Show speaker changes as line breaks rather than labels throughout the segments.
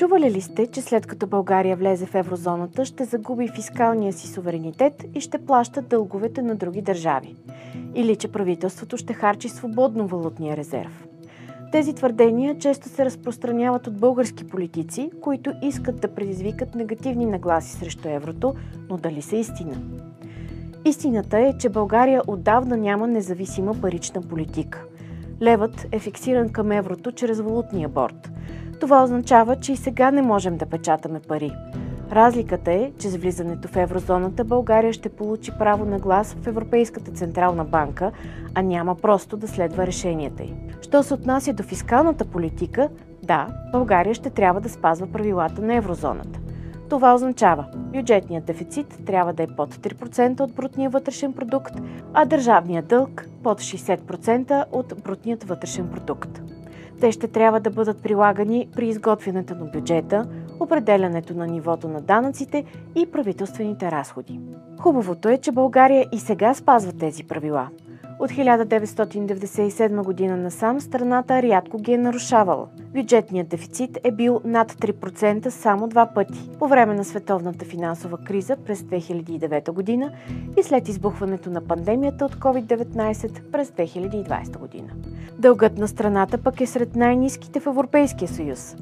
Чували ли сте, че след като България влезе в еврозоната, ще загуби фискалния си суверенитет и ще плаща дълговете на други държави? Или че правителството ще харчи свободно валутния резерв? Тези твърдения често се разпространяват от български политици, които искат да предизвикат негативни нагласи срещу еврото, но дали са истина? Истината е, че България отдавна няма независима парична политика. Левът е фиксиран към еврото чрез валутния борд. Това означава, че и сега не можем да печатаме пари. Разликата е, че с влизането в еврозоната България ще получи право на глас в Европейската централна банка, а няма просто да следва решенията й. Що се отнася до фискалната политика, да, България ще трябва да спазва правилата на еврозоната. Това означава, бюджетният дефицит трябва да е под 3% от брутния вътрешен продукт, а държавният дълг под 60% от брутният вътрешен продукт. Те ще трябва да бъдат прилагани при изготвянето на бюджета, определянето на нивото на данъците и правителствените разходи. Хубавото е, че България и сега спазва тези правила. От 1997 година насам страната рядко ги е нарушавала. Бюджетният дефицит е бил над 3% само два пъти. По време на световната финансова криза през 2009 година и след избухването на пандемията от COVID-19 през 2020 година. Дългът на страната пък е сред най-ниските в Европейския съюз.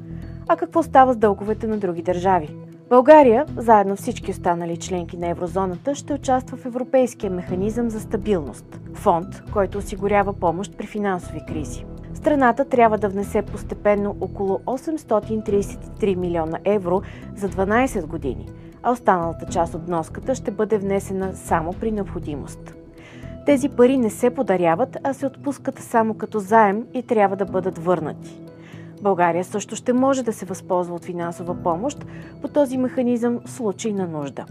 А какво става с дълговете на други държави? България, заедно всички останали членки на еврозоната, ще участва в Европейския механизъм за стабилност – фонд, който осигурява помощ при финансови кризи. Страната трябва да внесе постепенно около 833 милиона евро за 12 години, а останалата част от вноската ще бъде внесена само при необходимост. Тези пари не се подаряват, а се отпускат само като заем и трябва да бъдат върнати. България също ще може да се възползва от финансова помощ по този механизъм в случай на нужда.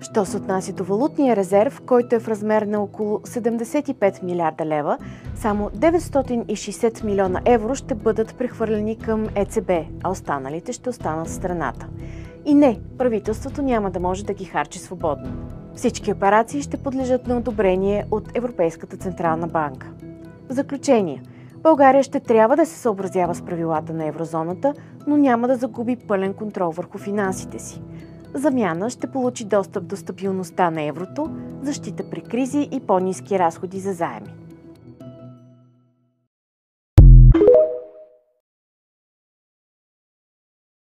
Що се отнася до валутния резерв, който е в размер на около 75 милиарда лева, само 960 милиона евро ще бъдат прехвърлени към ЕЦБ, а останалите ще останат в страната. И не, правителството няма да може да ги харчи свободно. Всички операции ще подлежат на одобрение от Европейската централна банка. В заключение, България ще трябва да се съобразява с правилата на еврозоната, но няма да загуби пълен контрол върху финансите си. В замяна ще получи достъп до стабилността на еврото, защита при кризи и по-ниски разходи за заеми.